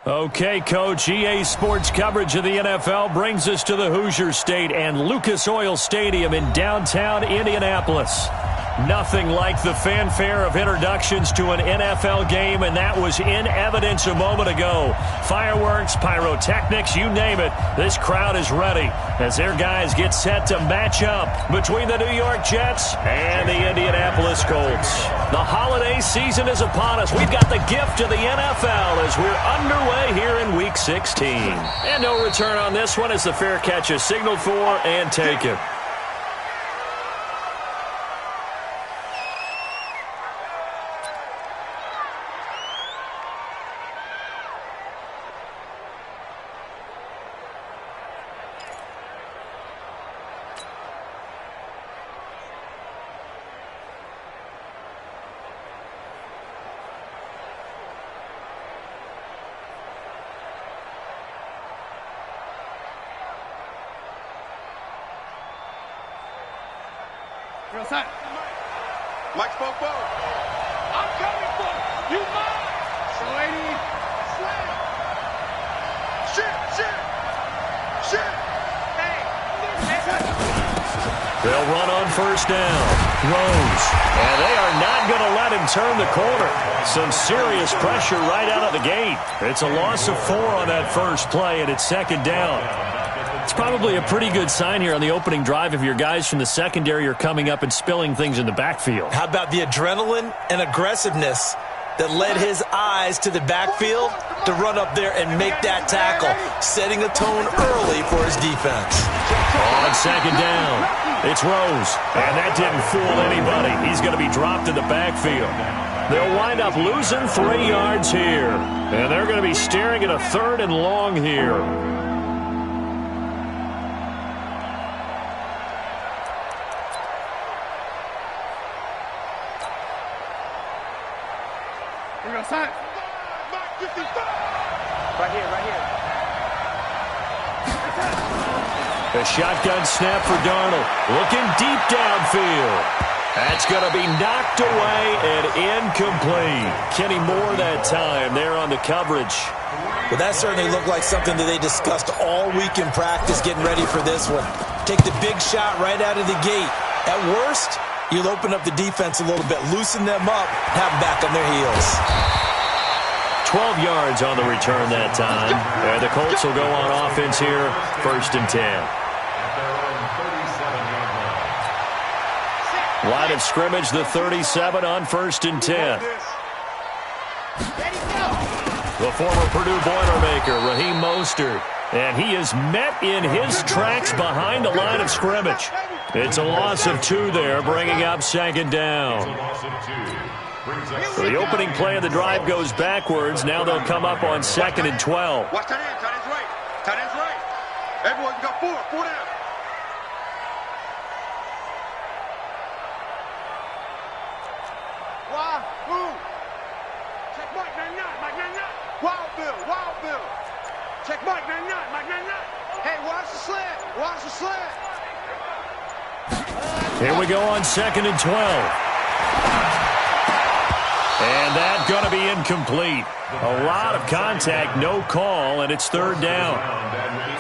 Okay, Coach, EA Sports coverage of the NFL brings us to the Hoosier State and Lucas Oil Stadium in downtown Indianapolis. Nothing like the fanfare of introductions to an NFL game, and that was in evidence a moment ago. Fireworks, pyrotechnics, you name it. This crowd is ready as their guys get set to match up between the New York Jets and the Indianapolis Colts. The holiday season is upon us. We've got the gift of the NFL as we're underway here in Week 16. And no return on this one as the fair catch is signaled for and taken. Mike spoke forward. I'm coming for you. Mine. Slaney. Slam. Shit. Hey. They'll run on first down. Rose. And they are not going to let him turn the corner. Some serious pressure right out of the gate. It's a loss of 4 on that first play, and it's second down. It's probably a pretty good sign here on the opening drive if your guys from the secondary are coming up and spilling things in the backfield. How about the adrenaline and aggressiveness that led his eyes to the backfield to run up there and make that tackle, setting a tone early for his defense. On second down, it's Rose, and that didn't fool anybody. He's going to be dropped in the backfield. They'll wind up losing 3 yards here, and they're going to be staring at a 3rd and long here. Right here. A shotgun snap for Darnold. Looking deep downfield. That's going to be knocked away and incomplete. Kenny Moore that time there on the coverage. Well, that certainly looked like something that they discussed all week in practice getting ready for this one. Take the big shot right out of the gate. At worst, you'll open up the defense a little bit, loosen them up, have them back on their heels. 12 yards on the return that time. And the Colts will go on offense here, 1st and 10. Line of scrimmage, the 37 on 1st and 10. The former Purdue Boilermaker, Raheem Mostert. And he is met in his tracks behind the line of scrimmage. It's a loss of 2 there, bringing up second down. So the opening play of the drive goes backwards. Now they'll come up on 2nd and 12. Watch tight end. Tight end's right. Tight end's right. Everyone got 4 down. Why? Who? Check Mike 99. Wild Bill. Check Mike 99. Hey, watch the slant. Here we go on 2nd and 12. And that's going to be incomplete. A lot of contact, no call, and it's 3rd down.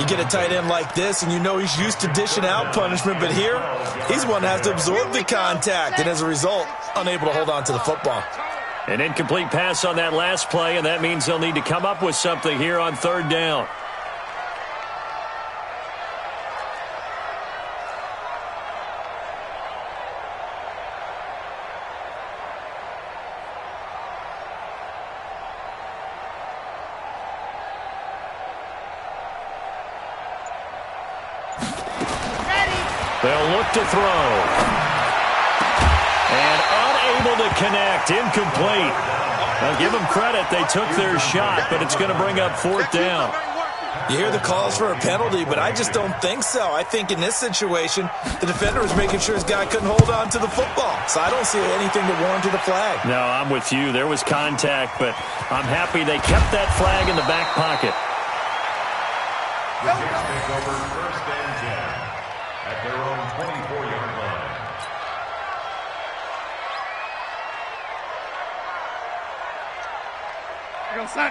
You get a tight end like this, and you know he's used to dishing out punishment, but here, he's one that has to absorb the contact, and as a result, unable to hold on to the football. An incomplete pass on that last play, and that means they'll need to come up with something here on 3rd down. They'll look to throw. And unable to connect. Incomplete. I'll give them credit. They took their shot, but it's going to bring up 4th down. You hear the calls for a penalty, but I just don't think so. I think in this situation, the defender was making sure his guy couldn't hold on to the football. So I don't see anything to warrant the flag. No, I'm with you. There was contact, but I'm happy they kept that flag in the back pocket. The Jets take over 1st and 10 at their own 24-yard line.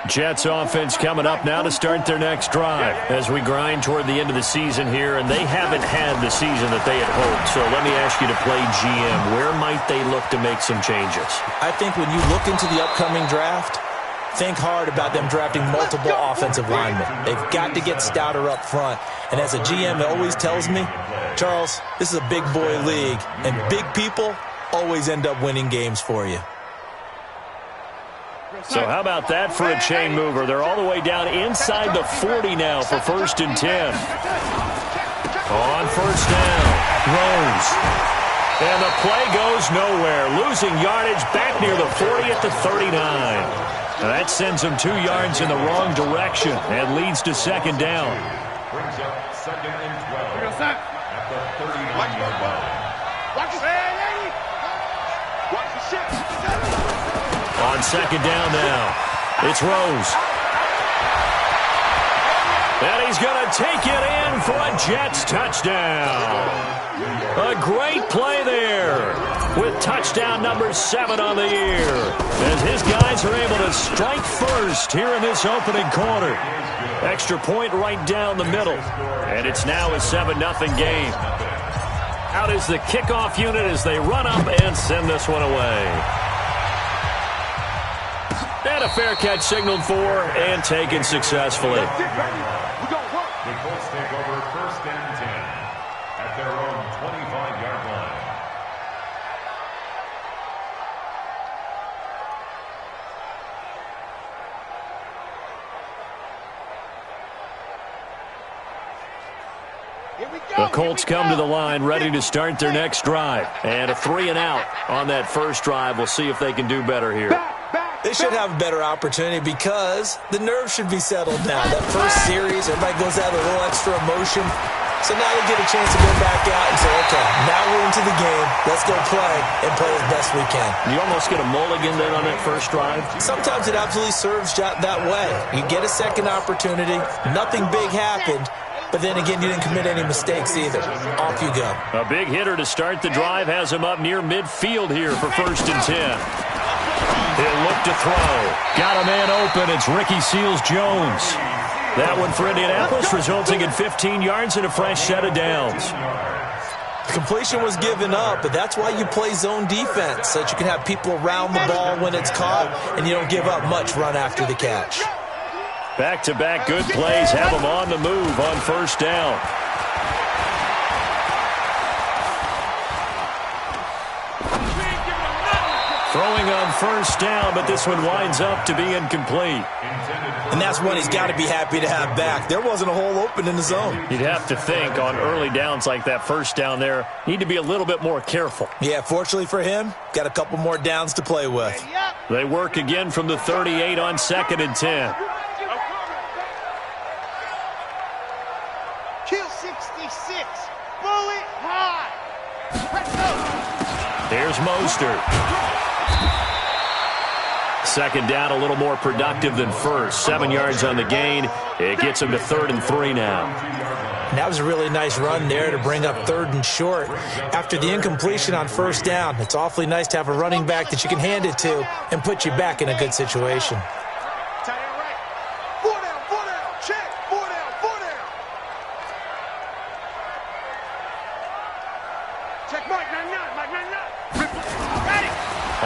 Jets offense coming up now to start their next drive as we grind toward the end of the season here, and they haven't had the season that they had hoped. So let me ask you to play GM. Where might they look to make some changes? I think when you look into the upcoming draft, think hard about them drafting multiple offensive linemen. They've got to get stouter up front. And as a GM, it always tells me, Charles, this is a big boy league, and big people always end up winning games for you. So how about that for a chain mover? They're all the way down inside the 40 now for 1st and 10. On 1st down, Rose. And the play goes nowhere. Losing yardage back near the 40 at the 39. Now that sends them 2 yards in the wrong direction and leads to 2nd down. Brings up 2nd and 12 at the 39-yard line. Watch it, lady. Watch the shit. On 2nd down now, it's Rose. And he's going to take it in for a Jets touchdown. A great play there with touchdown number 7 on the year as his guys are able to strike first here in this opening quarter. Extra point right down the middle, and it's now a 7-0 game. Out is the kickoff unit as they run up and send this one away. And a fair catch signaled for and taken successfully. The Colts take over 1st and 10 at their own 25-yard line. The Colts come to the line ready to start their next drive. And a 3 and out on that first drive. We'll see if they can do better here. They should have a better opportunity because the nerves should be settled now. That first series, everybody goes out with a little extra emotion. So now they get a chance to go back out and say, okay, now we're into the game. Let's go play and play as best we can. You almost get a mulligan then on that first drive? Sometimes it absolutely serves that way. You get a second opportunity. Nothing big happened. But then again, you didn't commit any mistakes either. Off you go. A big hitter to start the drive has him up near midfield here for 1st and 10. He'll look to throw. Got a man open. It's Ricky Seals-Jones. That one for Indianapolis, resulting in 15 yards and a fresh set of downs. The completion was given up, but that's why you play zone defense, so that you can have people around the ball when it's caught, and you don't give up much run after the catch. Back-to-back good plays have them on the move on 1st down. Throwing on 1st down, but this one winds up to be incomplete. And that's one he's got to be happy to have back. There wasn't a hole open in the zone. You'd have to think on early downs like that 1st down there, need to be a little bit more careful. Yeah, fortunately for him, got a couple more downs to play with. They work again from the 38 on 2nd and 10. Kill 66. Bullet high. Here's Mostert. 2nd down, a little more productive than first. 7 yards on the gain. It gets him to 3rd and 3 now. And that was a really nice run there to bring up 3rd and short. After the incompletion on 1st down, it's awfully nice to have a running back that you can hand it to and put you back in a good situation. Tight end right. 4 down, 4 down. Check. 4 down, 4 down. Check Mike 99, Mike 99. Got it.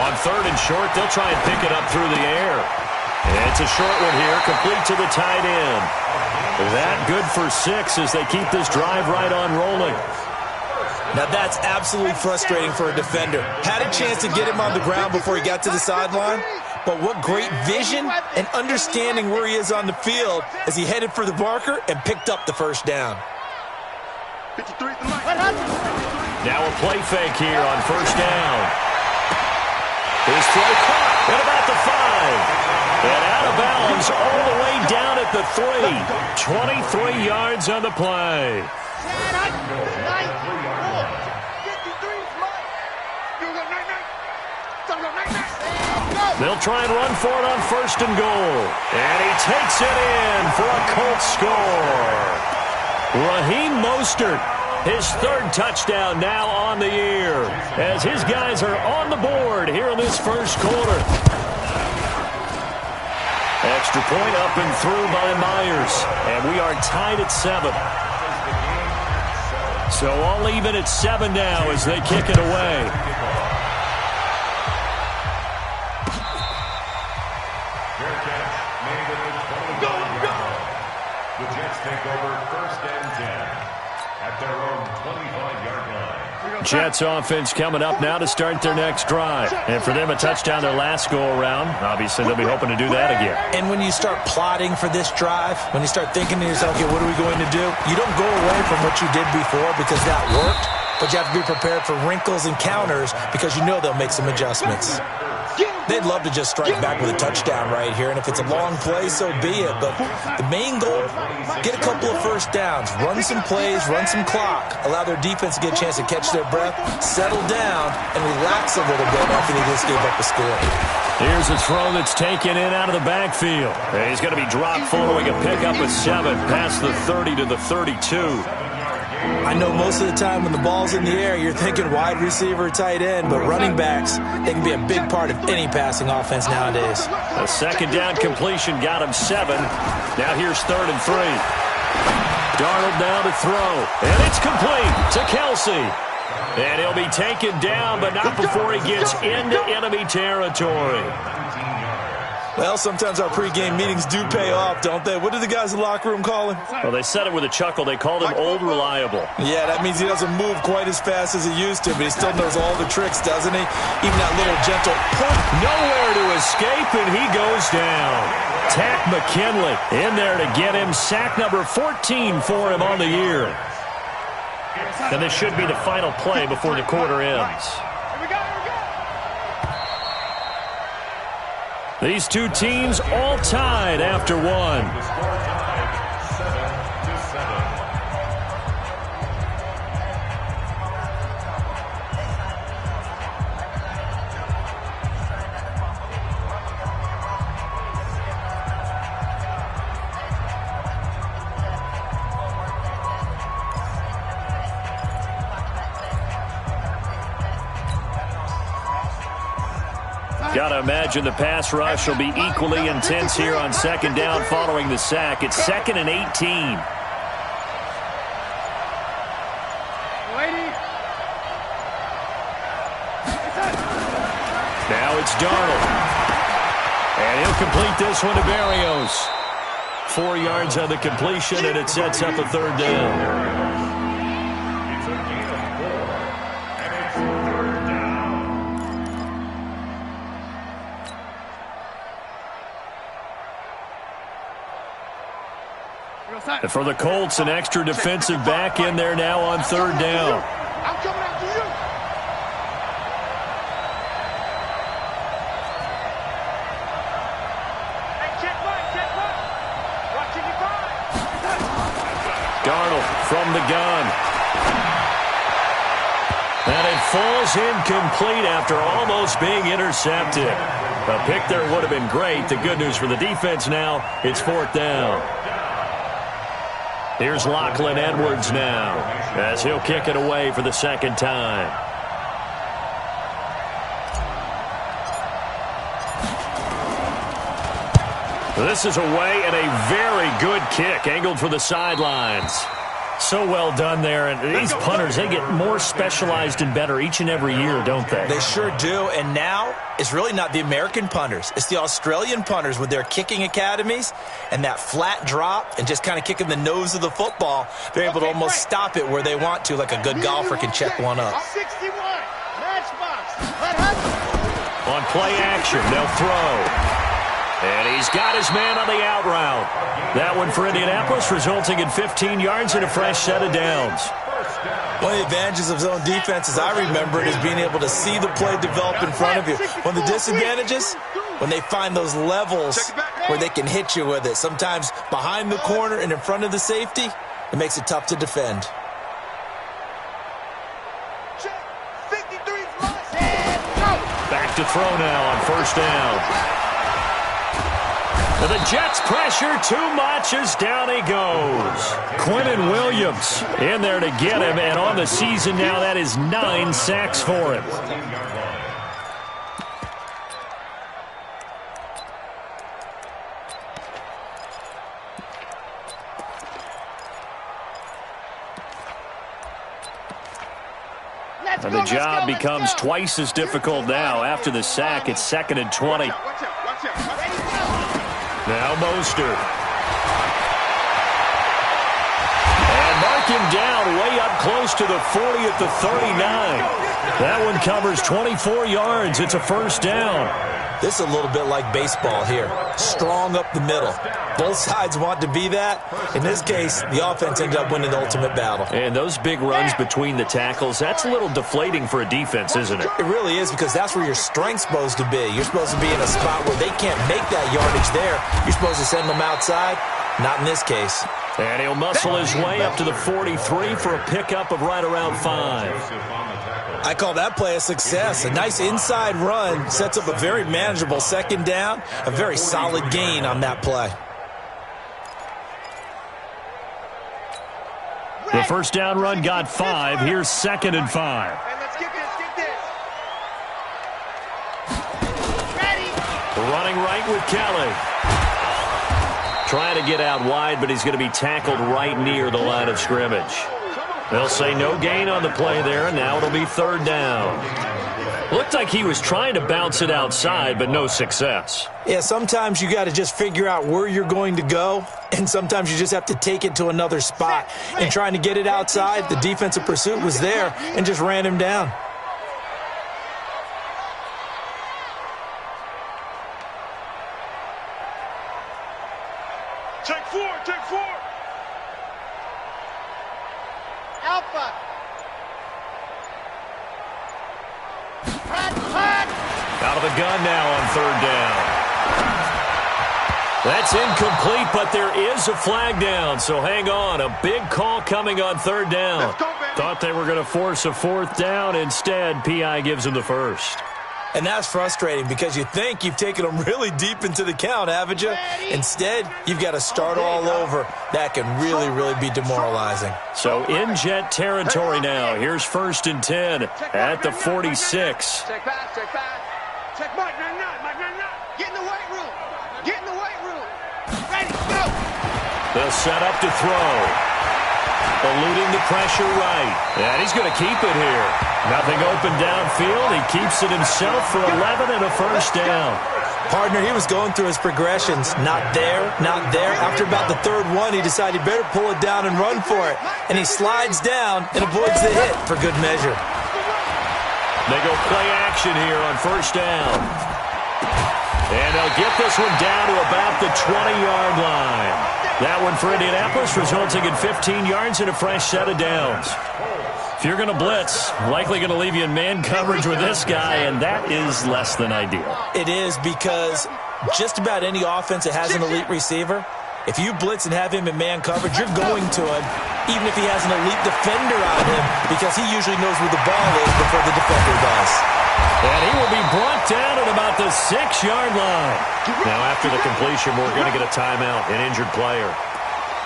On 3rd and short, they'll try and pick it up through the air. And it's a short one here, complete to the tight end. That good for 6 as they keep this drive right on rolling. Now that's absolutely frustrating for a defender. Had a chance to get him on the ground before he got to the sideline, but what great vision and understanding where he is on the field as he headed for the marker and picked up the 1st down. 53 to Mike. Now a play fake here on 1st down. His throw caught at about the 5. And out of bounds all the way down at the 3. 23 yards on the play. They'll try and run for it on 1st and goal. And he takes it in for a Colts score. Raheem Mostert, his 3rd touchdown now on the year, as his guys are on the board here in this 1st quarter. As Extra point up and through by Myers. And we are tied at 7. So all even at 7 now as they kick it away. The Jets take over 1st and 10 at their own 25-yard line. Jets offense coming up now to start their next drive. And for them, a touchdown their last go-around. Obviously, they'll be hoping to do that again. And when you start plotting for this drive, when you start thinking to yourself, okay, what are we going to do? You don't go away from what you did before because that worked, but you have to be prepared for wrinkles and counters because you know they'll make some adjustments. They'd love to just strike back with a touchdown right here, and if it's a long play, so be it. But the main goal, get a couple of first downs, run some plays, run some clock, allow their defense to get a chance to catch their breath, settle down, and relax a little bit after they just gave up a score. Here's a throw that's taken in out of the backfield. He's going to be dropped following a pickup of 7 past the 30 to the 32. I know most of the time when the ball's in the air, you're thinking wide receiver, tight end, but running backs, they can be a big part of any passing offense nowadays. A second down completion got him 7. Now here's 3rd and 3. Darnold down to throw, and it's complete to Kelsey. And he'll be taken down, but not before he gets into enemy territory. Well, sometimes our pregame meetings do pay off, don't they? What do the guys in the locker room call him? Well, they said it with a chuckle. They called him Old Reliable. Yeah, that means he doesn't move quite as fast as he used to, but he still knows all the tricks, doesn't he? Even that little gentle punt. Nowhere to escape, and he goes down. Tack McKinley in there to get him. Sack number 14 for him on the year. And this should be the final play before the quarter ends. These two teams all tied after 1. The score tied 7-7. Got to imagine the pass rush will be equally intense here on 2nd down following the sack. It's 2nd and 18. Now it's Darnold. And he'll complete this one to Berrios. 4 yards on the completion, and it sets up a 3rd down. And for the Colts, an extra defensive back in there now on 3rd down. I'm coming after you. Hey, check Mike. Watching you Darnold from the gun. And it falls incomplete after almost being intercepted. A pick there would have been great. The good news for the defense now, it's 4th down. Here's Lachlan Edwards now as he'll kick it away for the 2nd time. This is away and a very good kick angled for the sidelines. So well done there. And these punters, they get more specialized and better each and every year, don't they? They sure do. And now it's really not the American punters. It's the Australian punters with their kicking academies and that flat drop and just kind of kicking the nose of the football. They're able to almost stop it where they want to, like a good golfer can check one up. 61. Matchbox. On play action, they'll throw. And he's got his man on the out route. That one for Indianapolis, resulting in 15 yards and a fresh set of downs. One of the advantages of zone defense, as I remember it, is being able to see the play develop in front of you. One of the disadvantages, when they find those levels where they can hit you with it. Sometimes behind the corner and in front of the safety, it makes it tough to defend. Back to throw now on 1st down. The Jets pressure too much as down he goes. Quentin Williams in there to get him, and on the season now that is 9 sacks for him. And the job becomes twice as difficult now. After the sack, it's 2nd and 20. Watch out. Now Mostert. And mark him down way up close to the 40 at the 39. That one covers 24 yards. It's a first down. This is a little bit like baseball here. Strong up the middle. Both sides want to be that. In this case, the offense ended up winning the ultimate battle. And those big runs between the tackles, that's a little deflating for a defense, isn't it? It really is, because that's where your strength's supposed to be. You're supposed to be in a spot where they can't make that yardage there. You're supposed to send them outside. Not in this case. And he'll muscle his way up to the 43 for a pickup of right around 5. I call that play a success. A nice inside run sets up a very manageable 2nd down. A very solid gain on that play. The first down run got 5. Here's 2nd and 5. Hey, let's get this. Ready. Running right with Kelly. Trying to get out wide, but he's going to be tackled right near the line of scrimmage. They'll say no gain on the play there, and now it'll be 3rd down. Looked like he was trying to bounce it outside, but no success. Yeah, sometimes you got to just figure out where you're going to go, and sometimes you just have to take it to another spot. And trying to get it outside, the defensive pursuit was there and just ran him down. Take 4. Alpha. Out of the gun now on 3rd down. That's incomplete, but there is a flag down, so hang on. A big call coming on 3rd down. Let's go, baby. Thought they were going to force a 4th down. Instead, P.I. gives him the first. And that's frustrating because you think you've taken them really deep into the count, haven't you? Instead, you've got to start all over. That can really be demoralizing. So in jet territory now. Here's 1st and 10 at the 46. Check pass. Check Mike 99. Get in the weight room. Ready, go. They'll set up to throw. Eluding the pressure right. And he's going to keep it here. Nothing open downfield. He keeps it himself for 11 and a first down. Partner, he was going through his progressions. Not there. After about the 3rd one, he decided he better pull it down and run for it. And he slides down and avoids the hit for good measure. They go play action here on 1st down. And they'll get this one down to about the 20-yard line. That one for Indianapolis, resulting in 15 yards and a fresh set of downs. If you're going to blitz, likely going to leave you in man coverage with this guy, and that is less than ideal. It is, because just about any offense that has an elite receiver, if you blitz and have him in man coverage, you're going to him, even if he has an elite defender on him, because he usually knows where the ball is before the defender does. And he will be brought down at about the 6-yard line. Now, after the completion, we're going to get a timeout, an injured player.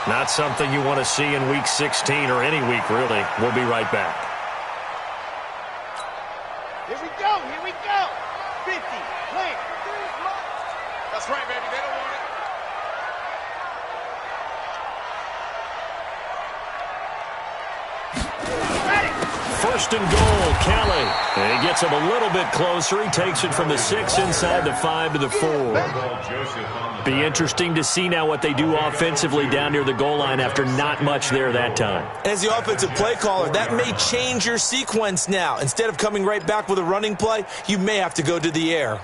Not something you want to see in Week 16 or any week, really. We'll be right back. Here we go. 50. Play. That's right, baby. They don't want it. First and goal, Kelly. And he gets him a little bit closer. He takes it from the 6 inside the 5 to the 4. Be interesting to see now what they do offensively down near the goal line after not much there that time. As the offensive play caller, that may change your sequence now. Instead of coming right back with a running play, you may have to go to the air.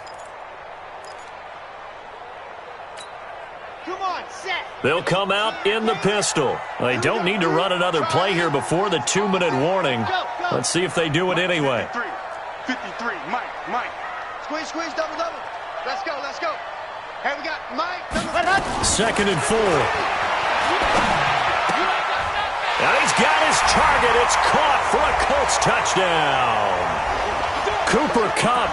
Come on, set. They'll come out in the pistol. They don't need to run another play here before the 2-minute warning. Let's see if they do it anyway. 53, Mike. Squeeze, double. Let's go. Hey, we got Mike. 2nd and 4. Now he's got his target. It's caught for a Colts touchdown. Cooper Kupp,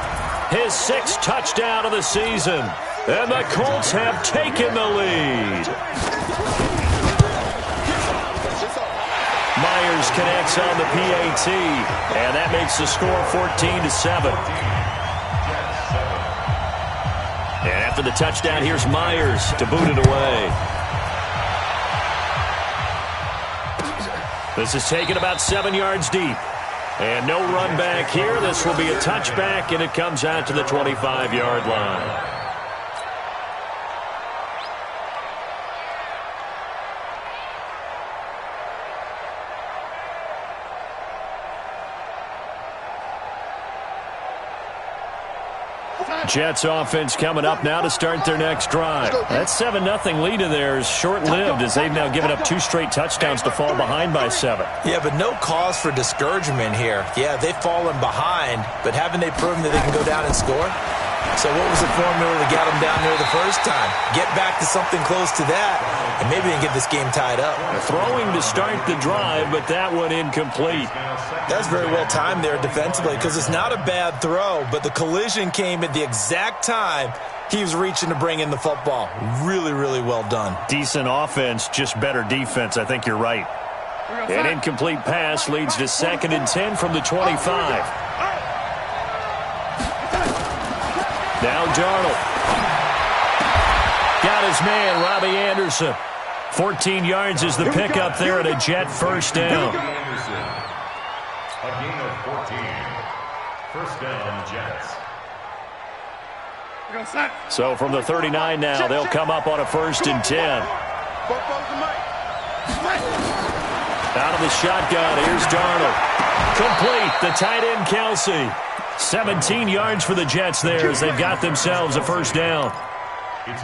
his 6th touchdown of the season. And the Colts have taken the lead. Myers connects on the PAT, and that makes the score 14-7. And after the touchdown, here's Myers to boot it away. This is taken about 7 yards deep. And no run back here. This will be a touchback, and it comes out to the 25-yard line. Jets offense coming up now to start their next drive. That 7-0 lead of theirs short-lived as they've now given up 2 straight touchdowns to fall behind by 7. Yeah, but no cause for discouragement here. Yeah, they've fallen behind, but haven't they proven that they can go down and score? So what was the formula that got them down there the first time? Get back to something close to that, and maybe they can get this game tied up. Throwing to start the drive, but that one incomplete. That's very well timed there defensively because it's not a bad throw, but the collision came at the exact time he was reaching to bring in the football. Really, really well done. Decent offense, just better defense. I think you're right. An incomplete pass leads to 2nd and 10 from the 25. Now Darnold. Got his man, Robbie Anderson. 14 yards is the pickup there at a Jet first down. A gain of 14. First down, Jets. So from the 39 now, they'll come up on a 1st and 10. Out of the shotgun, here's Darnold. Complete, the tight end Kelsey. 17 yards for the Jets there as they've got themselves a first down.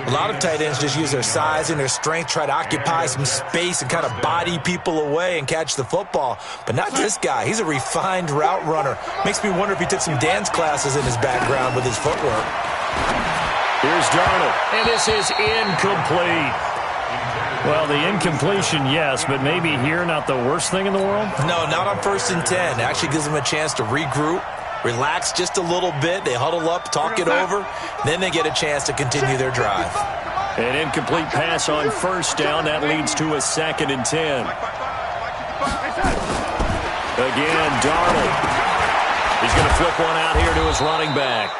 A lot of tight ends just use their size and their strength, try to occupy some space and kind of body people away and catch the football. But not this guy. He's a refined route runner. Makes me wonder if he took some dance classes in his background with his footwork. Here's Darnold, and this is incomplete. Well, the incompletion, yes, but maybe here not the worst thing in the world? No, not on 1st and 10. It actually gives them a chance to regroup, relax just a little bit. They huddle up, talk it over. Then they get a chance to continue their drive. An incomplete pass on 1st down. That leads to a 2nd and 10. Again, Darnold. He's going to flip one out here to his running back.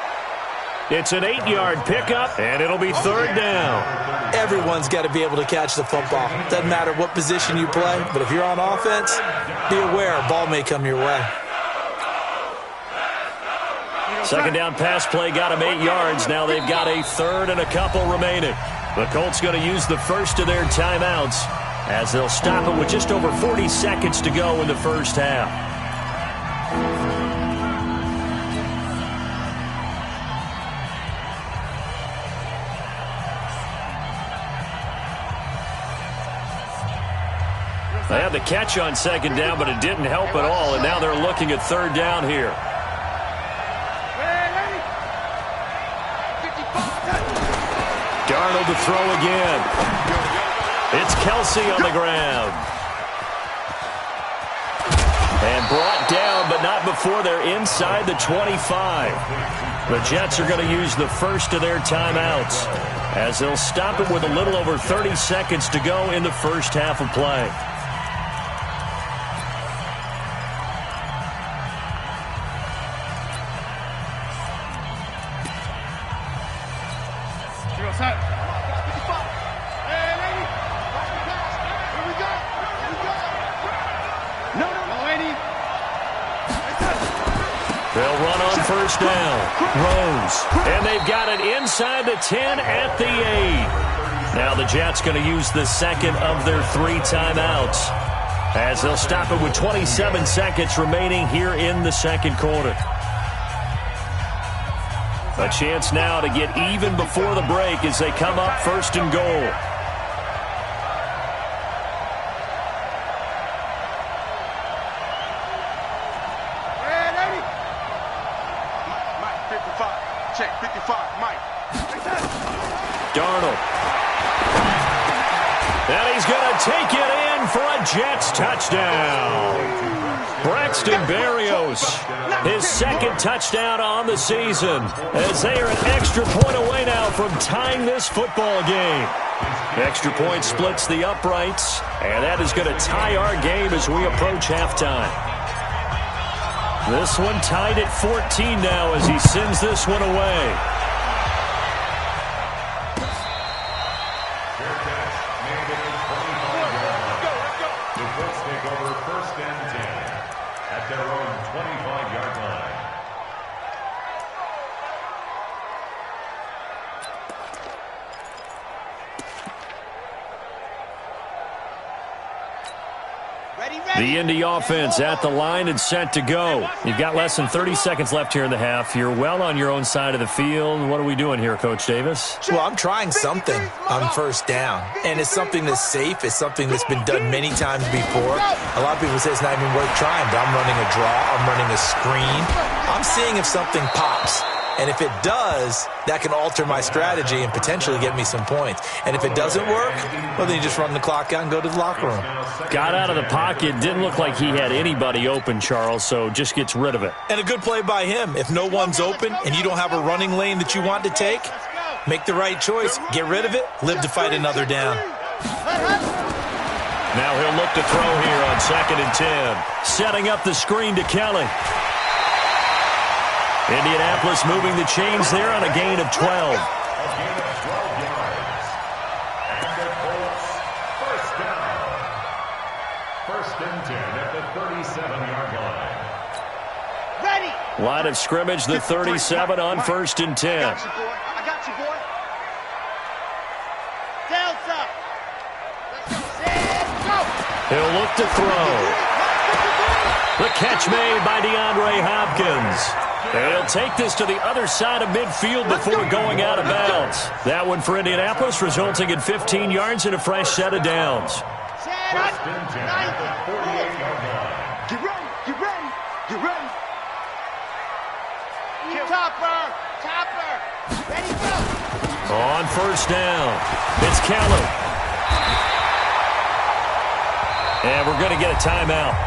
It's an 8-yard pickup, and it'll be 3rd down. Everyone's got to be able to catch the football. Doesn't matter what position you play, but if you're on offense, be aware a ball may come your way. 2nd down pass play got him 8 yards. Now they've got a 3rd and a couple remaining. The Colts going to use the first of their timeouts as they'll stop it with just over 40 seconds to go in the first half. They had the catch on 2nd down, but it didn't help at all, and now they're looking at 3rd down here. Darnold to throw again. It's Kelsey on the ground. And brought down, but not before they're inside the 25. The Jets are going to use the first of their timeouts as they'll stop it with a little over 30 seconds to go in the first half of play. They'll run on 1st down. Rose. And they've got it inside the 10 at the 8. Now the Jets going to use the 2nd of their 3 timeouts as they'll stop it with 27 seconds remaining here in the 2nd quarter. A chance now to get even before the break as they come up 1st and goal. Check 55, Mike. Darnold. And he's going to take it in for a Jets touchdown. Braxton Berrios, his 2nd touchdown on the season, as they are an extra point away now from tying this football game. Extra point splits the uprights, and that is going to tie our game as we approach halftime. This one tied at 14 now as he sends this one away. The Colts take over 1st and 10 at their own 20. The Indy offense at the line and set to go. You've got less than 30 seconds left here in the half. You're well on your own side of the field. What are we doing here, Coach Davis? Well, I'm trying something on first down, and it's something that's safe. It's something that's been done many times before. A lot of people say it's not even worth trying, but I'm running a draw. I'm running a screen. I'm seeing if something pops. And if it does, that can alter my strategy and potentially get me some points. And if it doesn't work, well, then you just run the clock out and go to the locker room. Got out of the pocket. Didn't look like he had anybody open, Charles, so just gets rid of it. And a good play by him. If no one's open and you don't have a running lane that you want to take, make the right choice. Get rid of it. Live to fight another down. Now he'll look to throw here on 2nd and 10. Setting up the screen to Kelly. Indianapolis moving the chains there on a gain of 12. A gain of 12 yards. And the Colts, first down. 1st and 10 at the 37-yard line. Ready. Line of scrimmage, the 37 on 1st and 10. I got you, boy. Delta. Let's go. Set, go. He'll look to throw. The catch made by DeAndre Hopkins. And he'll take this to the other side of midfield before going out of bounds. That one for Indianapolis, resulting in 15 yards and a fresh set of downs. First and 10 at the 48-yard line. Get ready. Get ready. Get ready. Topper. Topper. Ready, go. On first down, it's Kelly. And we're going to get a timeout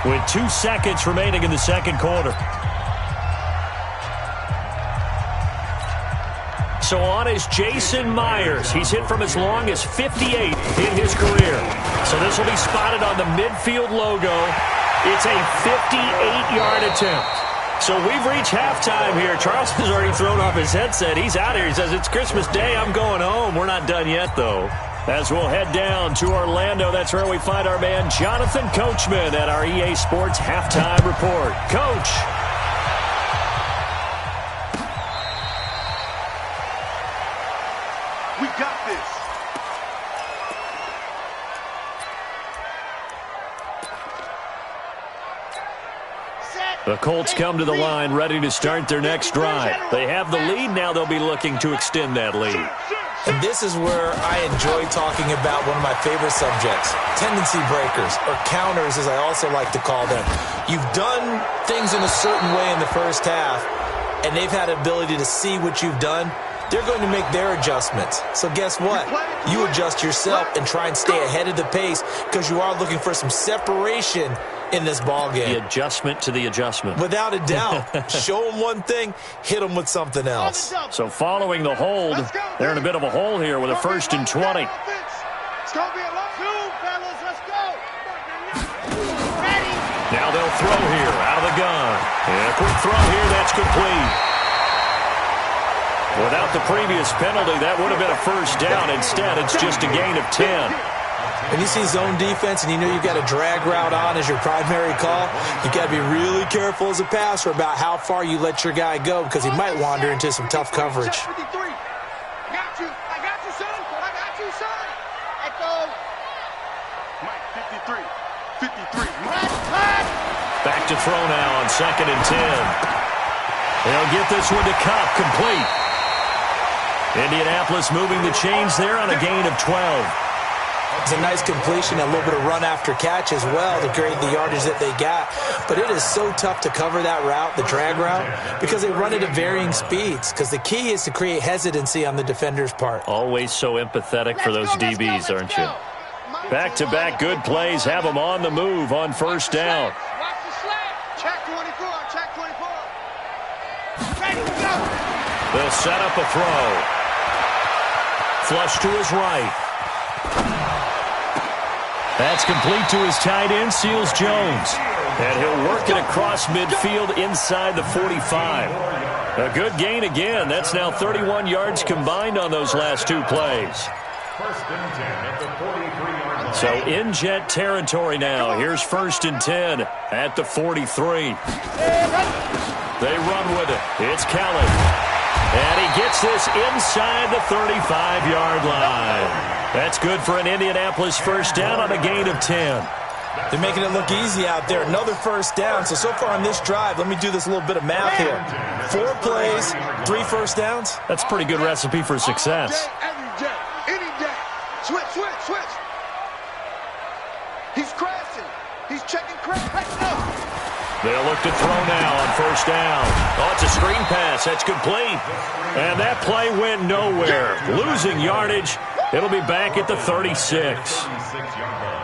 with 2 seconds remaining in the second quarter. So on is Jason Myers. He's hit from as long as 58 in his career. So this will be spotted on the midfield logo. It's a 58-yard attempt. So we've reached halftime here. Charles has already thrown off his headset. He's out here. He says, it's Christmas Day. I'm going home. We're not done yet, though. As we'll head down to Orlando, that's where we find our man Jonathan Coachman at our EA Sports Halftime Report. Coach. We got this. The Colts come to the line ready to start their next drive. They have the lead. Now they'll be looking to extend that lead. And this is where I enjoy talking about one of my favorite subjects, tendency breakers, or counters as I also like to call them. You've done things in a certain way in the first half, and they've had the ability to see what you've done. They're going to make their adjustments. So guess what? You adjust yourself and try and stay ahead of the pace because you are looking for some separation in this ball game. The adjustment to the adjustment. Without a doubt. Show them one thing, hit them with something else. So following the hold, they're in a bit of a hole here with a 1st and 20. It's going to be a long two, fellas. Let's go. Ready. Now they'll throw here out of the gun. And a quick throw here, that's complete. Without the previous penalty, that would have been a first down. Instead, it's just a gain of 10. When you see zone defense and you know you've got a drag route on as your primary call, you've got to be really careful as a passer about how far you let your guy go because he might wander into some tough coverage. I got you, son. I got you, son. Echo. Mike, 53. Cut. Back to throw now on 2nd and 10. They'll get this one to Cup, complete. Indianapolis moving the chains there on a gain of 12. It's a nice completion, a little bit of run after catch as well to create the yardage that they got. But it is so tough to cover that route, the drag route, because they run it at varying speeds. Because the key is to create hesitancy on the defender's part. Always so empathetic for those DBs, aren't you? Back-to-back good plays have them on the move on first down. Watch the slap. Check 24. Check 24. Ready to go. They'll set up a throw. Flush to his right. That's complete to his tight end, Seals Jones. And he'll work it across midfield inside the 45. A good gain again. That's now 31 yards combined on those last 2 plays. 1st and 10 at the 43-yard line. So in Jet territory now. Here's 1st and 10 at the 43. They run with it. It's Kelly. And he gets this inside the 35-yard line. That's good for an Indianapolis first down on a gain of 10. They're making it look easy out there. Another first down. So far on this drive, let me do this little bit of math here. 4 plays, 3 first downs. That's a pretty good recipe for success. Every day, any day. Switch, switch, switch. He's crashing. He's checking crash. They'll look to throw now on first down. Oh, it's a screen pass. That's complete. And that play went nowhere. Losing yardage. It'll be back at the 36.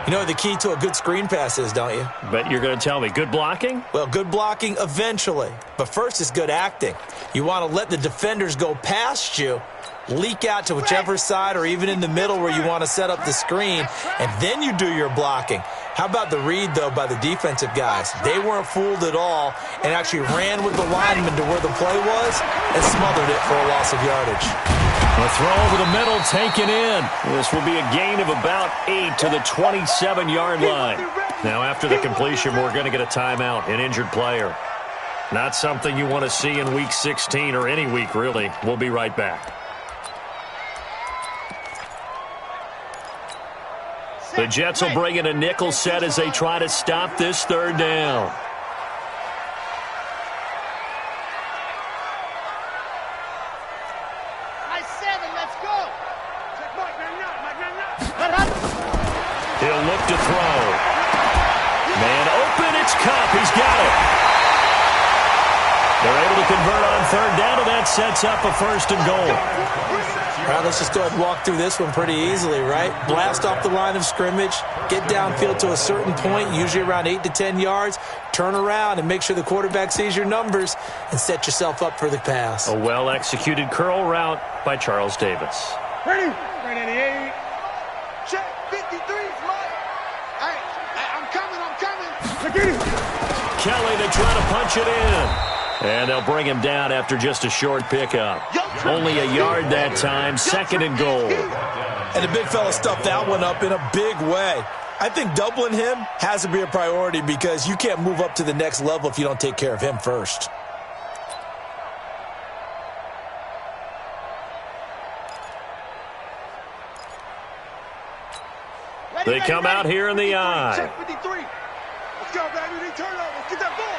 You know what the key to a good screen pass is, don't you? Bet you're going to tell me. Good blocking? Well, good blocking eventually. But first is good acting. You want to let the defenders go past you, leak out to whichever side or even in the middle where you want to set up the screen, and then you do your blocking. How about the read, though, by the defensive guys? They weren't fooled at all and actually ran with the lineman to where the play was and smothered it for a loss of yardage. A throw over the middle taken in. This will be a gain of about 8 to the 27-yard line. Now, after the completion, we're going to get a timeout, an injured player. Not something you want to see in Week 16 or any week, really. We'll be right back. The Jets will bring in a nickel set as they try to stop this third down. He'll look to throw. Man open, it's Cup. He's got it. They're able to convert on third down, and that sets up a first and goal. All right, let's just go ahead and walk through this one pretty easily, right? Blast off the line of scrimmage, get downfield to a certain point, usually around 8 to 10 yards, turn around and make sure the quarterback sees your numbers and set yourself up for the pass. A well-executed curl route by Charles Davis. Ready? Ready, 88. Check, 53's mine. Hey, I'm coming. Look at him. Kelly to try to punch it in. And they'll bring him down after just a short pickup. Only a yard that time, second and goal. And the big fella stuffed that one up in a big way. I think doubling him has to be a priority because you can't move up to the next level if you don't take care of him first. They come out here in the eye. Check 53. Let's go, baby. Turnover. Get that ball.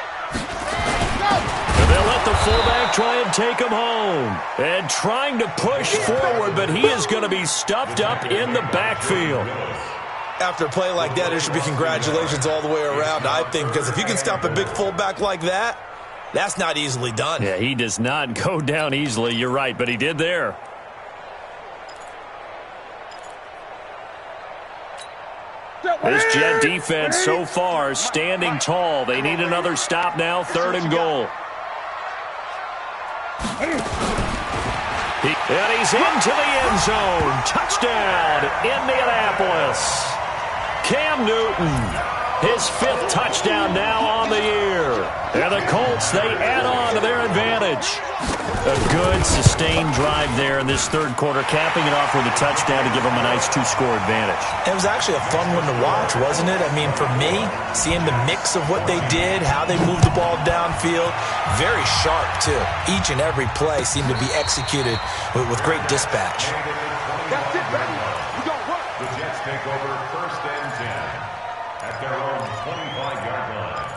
And they'll let the fullback try and take him home. And trying to push forward, but he is going to be stuffed up in the backfield. After a play like that, there should be congratulations all the way around, I think, because if you can stop a big fullback like that, that's not easily done. Yeah, he does not go down easily. You're right, but he did there. This Jet defense so far standing tall. They need another stop now, third and goal. And he's into the end zone. Touchdown, Indianapolis. Cam Newton, his 5th touchdown now on the year. And the Colts, they add on to their advantage. A good, sustained drive there in this third quarter, capping it off with a touchdown to give them a nice 2-score advantage. It was actually a fun one to watch, wasn't it? I mean, for me, seeing the mix of what they did, how they moved the ball downfield, very sharp, too. Each and every play seemed to be executed with great dispatch. That's it, baby. We don't work. The Jets take over first and 10 at their own 25-yard line.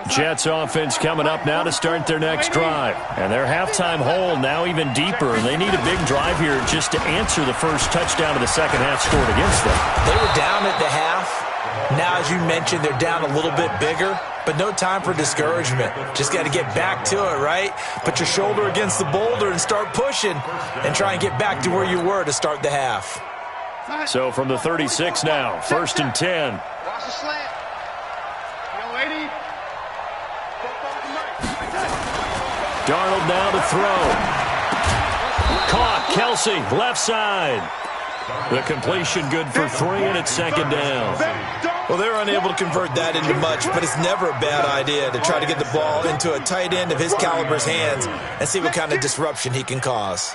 Jets offense coming up now to start their next drive. And their halftime hole now even deeper. They need a big drive here just to answer the first touchdown of the second half scored against them. They were down at the half. Now, as you mentioned, they're down a little bit bigger, but no time for discouragement. Just got to get back to it, right? Put your shoulder against the boulder and start pushing and try and get back to where you were to start the half. So from the 36 now, first and 10. Watch the slant. Yo, 80. Darnold now to throw. Caught. Kelsey, left side. The completion good for 3, and it's second down. Well, they were unable to convert that into much, but it's never a bad idea to try to get the ball into a tight end of his caliber's hands and see what kind of disruption he can cause.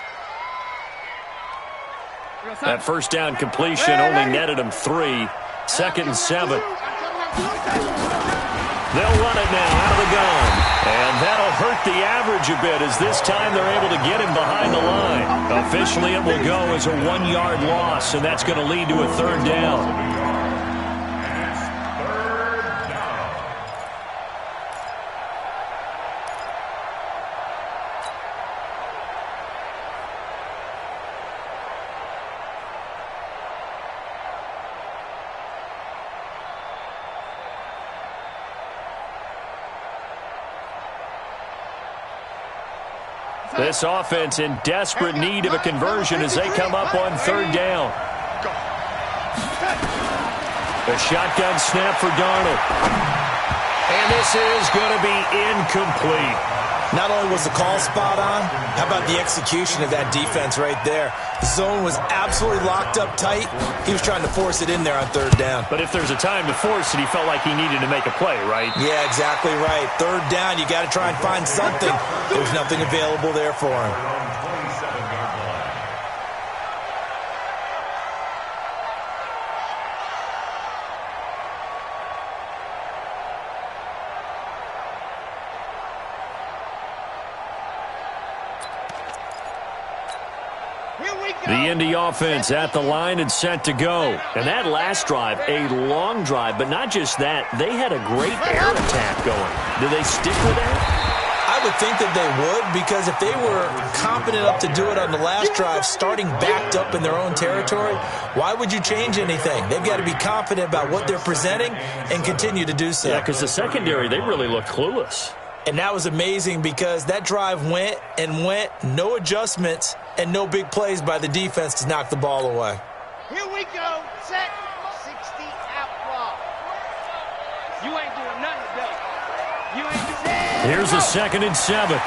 That first down completion only netted him 3. Second and 7. They'll run it now out of the gun. And that'll hurt the average a bit as this time they're able to get him behind the line. Officially, it will go as a 1-yard loss, and that's going to lead to a 3rd down. This offense in desperate need of a conversion as they come up on 3rd down. A shotgun snap for Darnold. And this is going to be incomplete. Not only was the call spot on, how about the execution of that defense right there? The zone was absolutely locked up tight. He was trying to force it in there on 3rd down. But if there's a time to force it, he felt like he needed to make a play, right? Yeah, exactly right. 3rd down, you got to try and find something. There's nothing available there for him. The Indy offense at the line and set to go. And that last drive, a long drive, but not just that. They had a great air attack going. Do they stick with that? I would think that they would, because if they were confident enough to do it on the last drive, starting backed up in their own territory, why would you change anything? They've got to be confident about what they're presenting and continue to do so. Yeah, because the secondary, they really look clueless. And that was amazing because that drive went and went, no adjustments, and no big plays by the defense to knock the ball away. Here we go. Set. 60 out block. You ain't doing nothing today. You ain't doing. Here's a 2nd and 7.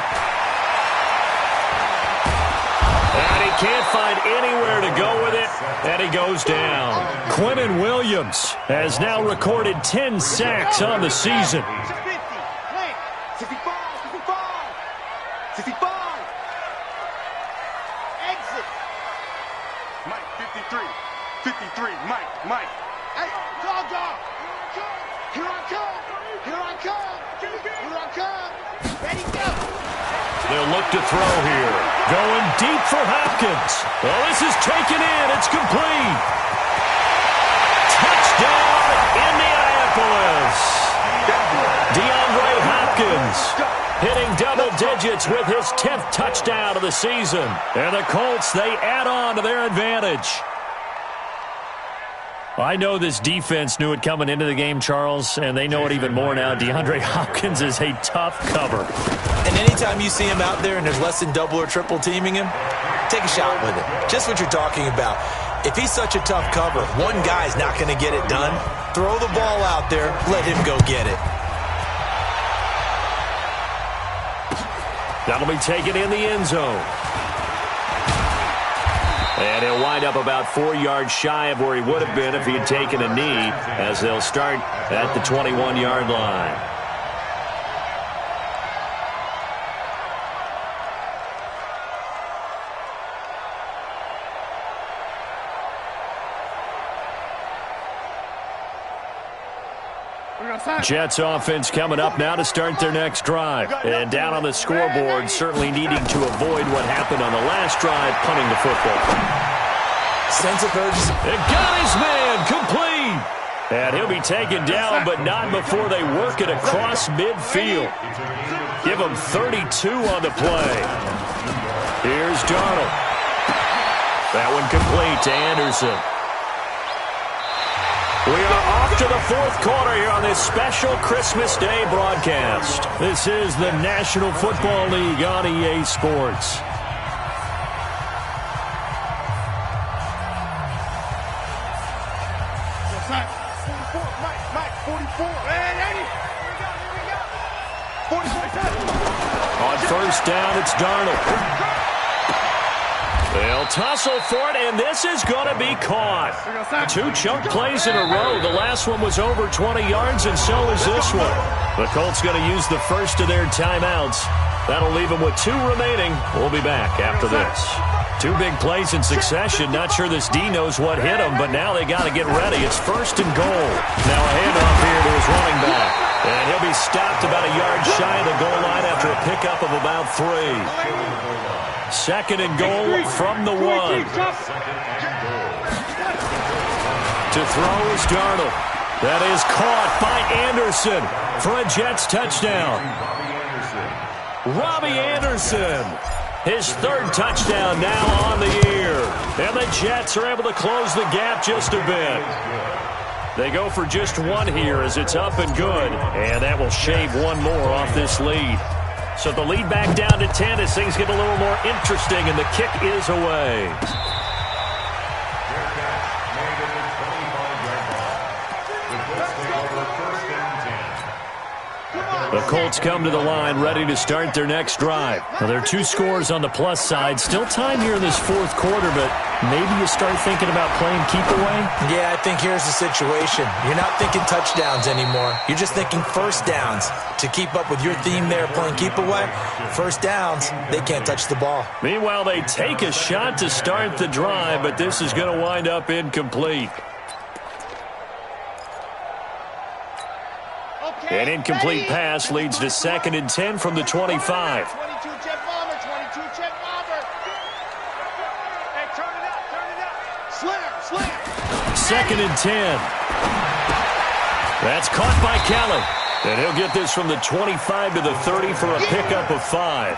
And he can't find anywhere to go with it, and he goes down. Quinnen Williams has now recorded 10 sacks on the season. 65. Exit. Mike, 53. Mike. Hey, dog. Here I come. Ready, go. They'll look to throw here. Going deep for Hopkins. Well, this is taken in. It's complete. Touchdown, Indianapolis. DeAndre Hopkins hitting double digits with his 10th touchdown of the season. And the Colts, they add on to their advantage. I know this defense knew it coming into the game, Charles, and they know it even more now. DeAndre Hopkins is a tough cover. And anytime you see him out there and there's less than double or triple teaming him, take a shot with it. Just what you're talking about. If he's such a tough cover, one guy's not going to get it done. Throw the ball out there, let him go get it. That'll be taken in the end zone. And he'll wind up about 4 yards shy of where he would have been if he had taken a knee, as they'll start at the 21-yard line. Jets offense coming up now to start their next drive. And down on the scoreboard, certainly needing to avoid what happened on the last drive, punting the football. Sense of urgency. It got his man complete. And he'll be taken down, but not before they work it across midfield. Give him 32 on the play. Here's Darnold. That one complete to Anderson. We are off to the 4th quarter here on this special Christmas Day broadcast. This is the National Football League on EA Sports. Mike, 44. On 1st down, it's Darnold. They'll tussle for it, and this is going to be caught. 2 chunk plays in a row. The last one was over 20 yards, and so is this one. The Colts going to use the first of their timeouts. That'll leave them with 2 remaining. We'll be back after this. 2 big plays in succession. Not sure this D knows what hit him, but now they got to get ready. It's 1st and goal. Now a handoff here to his running back. And he'll be stopped about a yard shy of the goal line after a pickup of about 3. 2nd and goal from the 1. To throw is Darnold. That is caught by Anderson for a Jets touchdown. Robbie Anderson, his 3rd touchdown now on the year. And the Jets are able to close the gap just a bit. They go for just 1 here as it's up and good. And that will shave 1 more off this lead. So the lead back down to 10 as things get a little more interesting, and the kick is away. The Colts come to the line ready to start their next drive. Now, there are 2 scores on the plus side. Still time here in this 4th quarter, but maybe you start thinking about playing keep away? Yeah, I think here's the situation. You're not thinking touchdowns anymore. You're just thinking first downs. To keep up with your theme there, playing keep away, first downs, they can't touch the ball. Meanwhile, they take a shot to start the drive, but this is going to wind up incomplete. An incomplete pass leads to 2nd and 10 from the 25. 22 jet bomber, 22 jet bomber. Hey, turn it up. Slam. 2nd and 10. That's caught by Kelly. And he'll get this from the 25 to the 30 for a pickup of 5.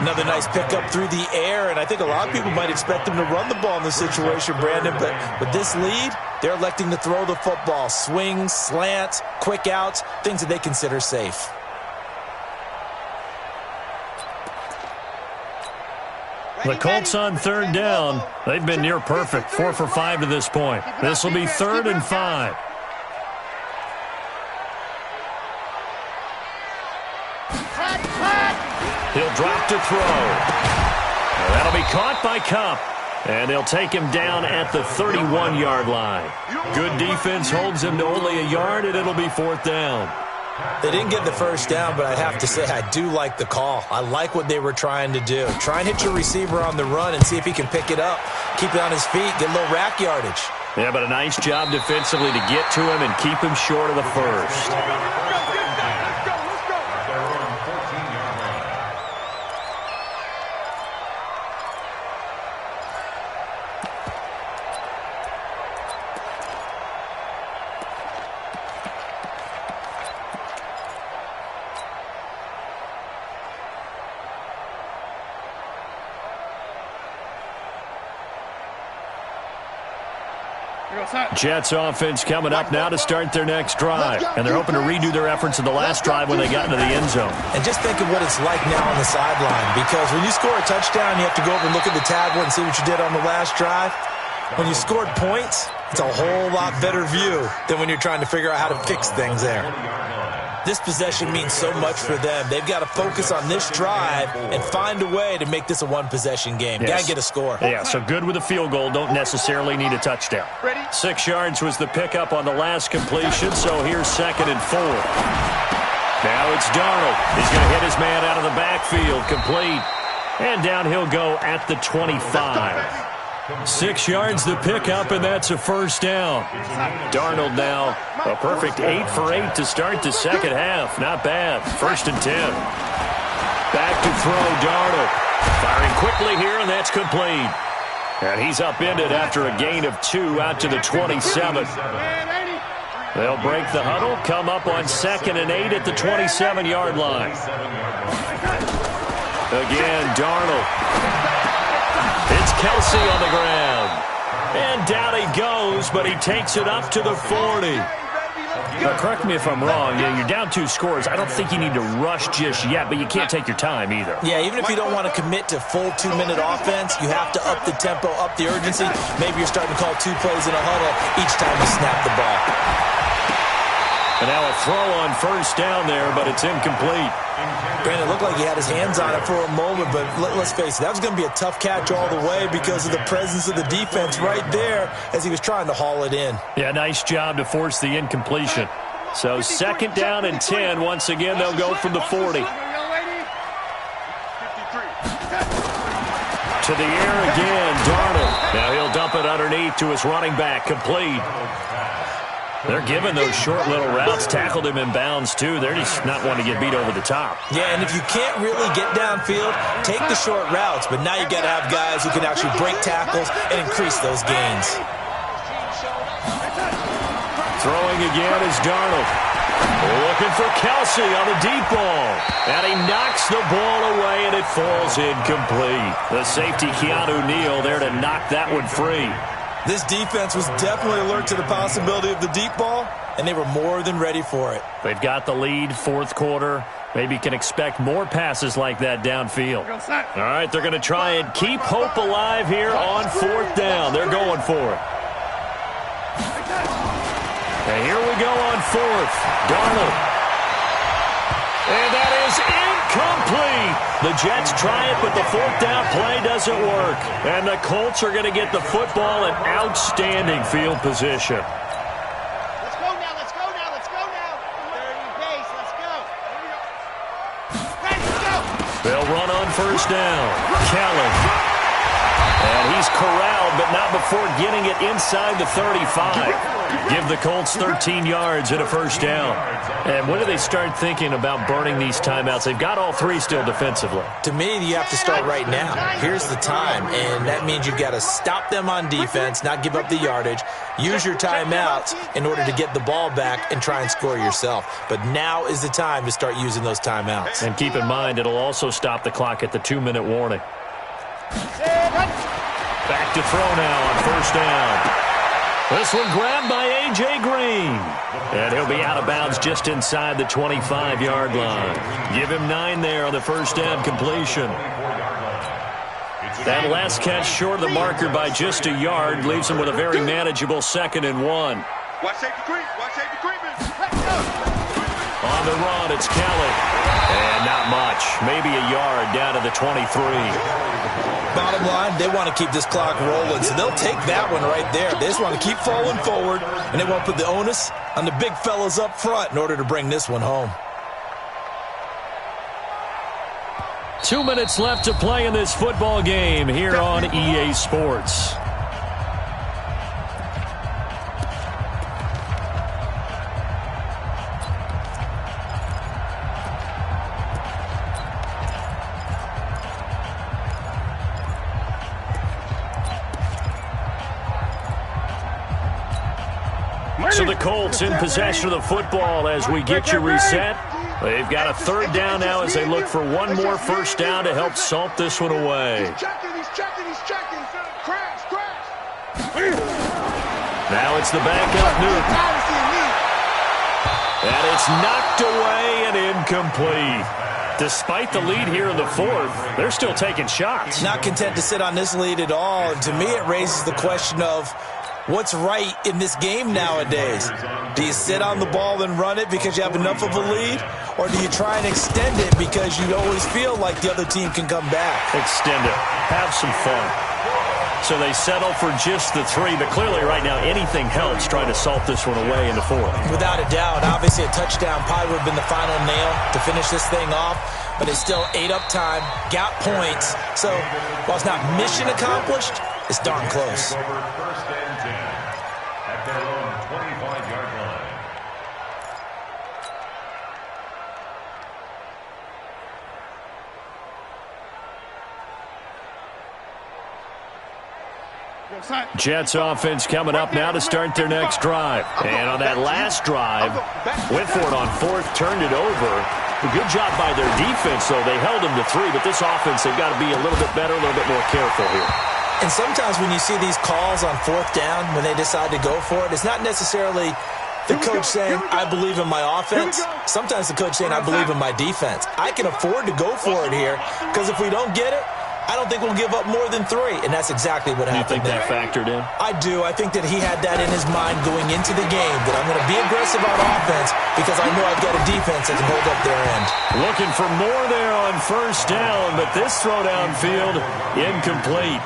Another nice pickup through the air, and I think a lot of people might expect them to run the ball in this situation, Brandon, but with this lead, they're electing to throw the football. Swings, slants, quick outs, things that they consider safe. The Colts on 3rd down. They've been near perfect, 4 for 5 to this point. This will be 3rd and 5. He'll drop to throw. That'll be caught by Kupp. And they'll take him down at the 31-yard line. Good defense holds him to only a yard, and it'll be 4th down. They didn't get the first down, but I have to say I do like the call. I like what they were trying to do. Try and hit your receiver on the run and see if he can pick it up. Keep it on his feet, get a little rack yardage. Yeah, but a nice job defensively to get to him and keep him short of the first. Jets offense coming up now to start their next drive. And they're hoping to redo their efforts in the last drive when they got into the end zone. And just think of what it's like now on the sideline, because when you score a touchdown, you have to go over and look at the tablet and see what you did on the last drive. When you scored points, it's a whole lot better view than when you're trying to figure out how to fix things there. This possession means so much for them. They've got to focus on this drive and find a way to make this a one-possession game. Yes. Got to get a score. Yeah, so good with a field goal. Don't necessarily need a touchdown. 6 yards was the pickup on the last completion, so here's 2nd and 4. Now it's Darnold. He's going to hit his man out of the backfield, complete. And down he'll go at the 25. 6 yards the pickup, and that's a first down. Darnold now a perfect 8 for 8 to start the second half. Not bad. 1st and 10. Back to throw, Darnold. Firing quickly here, and that's complete. And he's upended after a gain of 2 out to the 27. They'll break the huddle, come up on 2nd and 8 at the 27-yard line. Again, Darnold. It's Kelsey on the ground. And down he goes, but he takes it up to the 40. Now, correct me if I'm wrong. You're down 2 scores. I don't think you need to rush just yet, but you can't take your time either. Yeah, even if you don't want to commit to full 2-minute offense, you have to up the tempo, up the urgency. Maybe you're starting to call 2 plays in a huddle each time you snap the ball. And now a throw on 1st down there, but it's incomplete. Brandon, it looked like he had his hands on it for a moment, but let's face it, that was going to be a tough catch all the way because of the presence of the defense right there as he was trying to haul it in. Yeah, nice job to force the incompletion. So 2nd down and 10. Once again, they'll go from the 40. To the air again, Darnold. Now he'll dump it underneath to his running back, complete. They're giving those short little routes, tackled him in bounds, too. They're just not wanting to get beat over the top. Yeah, and if you can't really get downfield, take the short routes. But now you got to have guys who can actually break tackles and increase those gains. Throwing again is Darnold. Looking for Kelsey on the deep ball. And he knocks the ball away, and it falls incomplete. The safety, Keanu Neal, there to knock that one free. This defense was definitely alert to the possibility of the deep ball, and they were more than ready for it. They've got the lead, fourth quarter. Maybe can expect more passes like that downfield. All right, they're going to try and keep hope alive here on fourth down. They're going for it. And here we go on fourth. Darnold. And that is incomplete. The Jets try it, but the fourth down play doesn't work. And the Colts are going to get the football in outstanding field position. Let's go now, let's go now, let's go now. 30 base, let's go. Ready, go. They'll run on first down. Kelly. And he's corralled, but not before getting it inside the 35. Give the Colts 13 yards and a first down. And when do they start thinking about burning these timeouts? They've got all three still defensively. To me, you have to start right now. Here's the time, and that means you've got to stop them on defense, not give up the yardage, use your timeouts in order to get the ball back and try and score yourself. But now is the time to start using those timeouts. And keep in mind, it'll also stop the clock at the 2-minute warning. Back to throw now on first down. This one grabbed by A.J. Green. And he'll be out of bounds just inside the 25-yard line. Give him 9 there on the first down completion. That last catch short of the marker by just a yard leaves him with a very manageable 2nd and 1. Watch safety creep, watch safety creeping. On the run, it's Kelly. And not much. Maybe a yard down to the 23. Bottom line, they want to keep this clock rolling, so they'll take that one right there. They just want to keep falling forward, and they won't put the onus on the big fellas up front in order to bring this one home. 2 minutes left to play in this football game here on EA Sports. So the Colts in possession of the football as we get you reset. They've got a third down now as they look for one more first down to help salt this one away. He's checking. Crash. Now it's the backup Newton. And it's knocked away and incomplete. Despite the lead here in the fourth, they're still taking shots. Not content to sit on this lead at all. And to me, it raises the question of what's right in this game nowadays. Do you sit on the ball and run it because you have enough of a lead? Or do you try and extend it because you always feel like the other team can come back? Extend it. Have some fun. So they settle for just the 3, but clearly right now anything helps trying to salt this one away in the fourth. Without a doubt. Obviously a touchdown probably would have been the final nail to finish this thing off, but they still ate up time, got points. So while it's not mission accomplished, it's darn close. First and 10 at their own 25-yard line. Jets offense coming up now to start their next drive. And on that last drive, went for it on fourth, turned it over. A good job by their defense, though. They held them to 3, but this offense, they've got to be a little bit better, a little bit more careful here. And sometimes when you see these calls on fourth down, when they decide to go for it, it's not necessarily the coach saying, I believe in my offense. Sometimes the coach saying, I believe in my defense. I can afford to go for it here because if we don't get it, I don't think we'll give up more than 3, and that's exactly what happened. You think that factored in? I do. I think that he had that in his mind going into the game, that I'm going to be aggressive on offense because I know I've got a defense that can hold up their end. Looking for more there on first down, but this throw downfield, incomplete.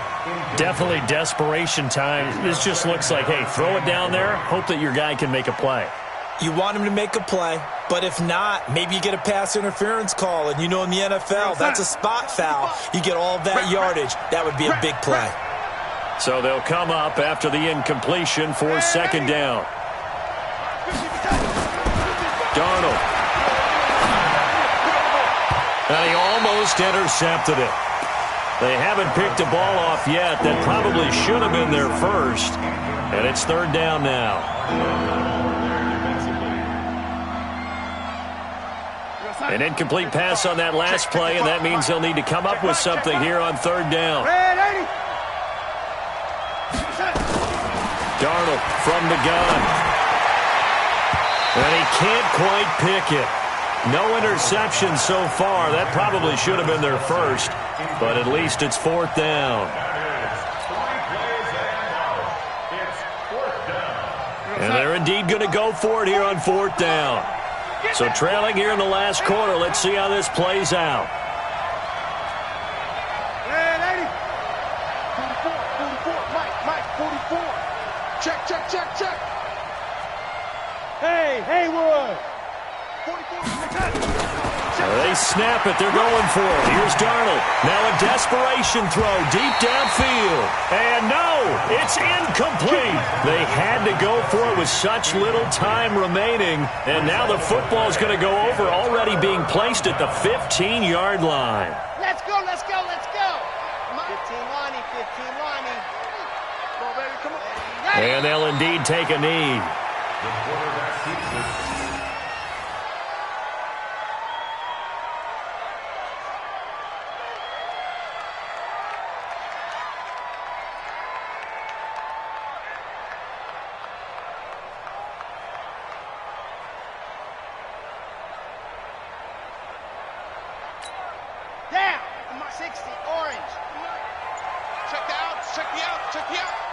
Definitely desperation time. This just looks like, hey, throw it down there, hope that your guy can make a play. You want him to make a play, but if not, maybe you get a pass interference call, and you know in the NFL, that's a spot foul. You get all that yardage. That would be a big play. So they'll come up after the incompletion for second down. Darnold. And he almost intercepted it. They haven't picked a ball off yet. That probably should have been their first. And it's third down now. An incomplete pass on that last play, and that means they'll need to come up with something here on third down. Darnold from the gun. And he can't quite pick it. No interception so far. That probably should have been their first, but at least it's fourth down. And they're indeed going to go for it here on fourth down. So trailing here in the last quarter. Let's see how this plays out. 44. Check. Hey, Haywood. 44. They snap it. They're going for it. Here's Darnold. Now a desperation throw deep downfield. And no, it's incomplete. They had to go for it with such little time remaining. And now the football's going to go over, already being placed at the 15-yard line. Let's go. Come on. 15 Lonnie. Come on, baby, come on. And they'll indeed take a knee. The quarterback keeps it. Down. Come on, 60, orange. Check the out.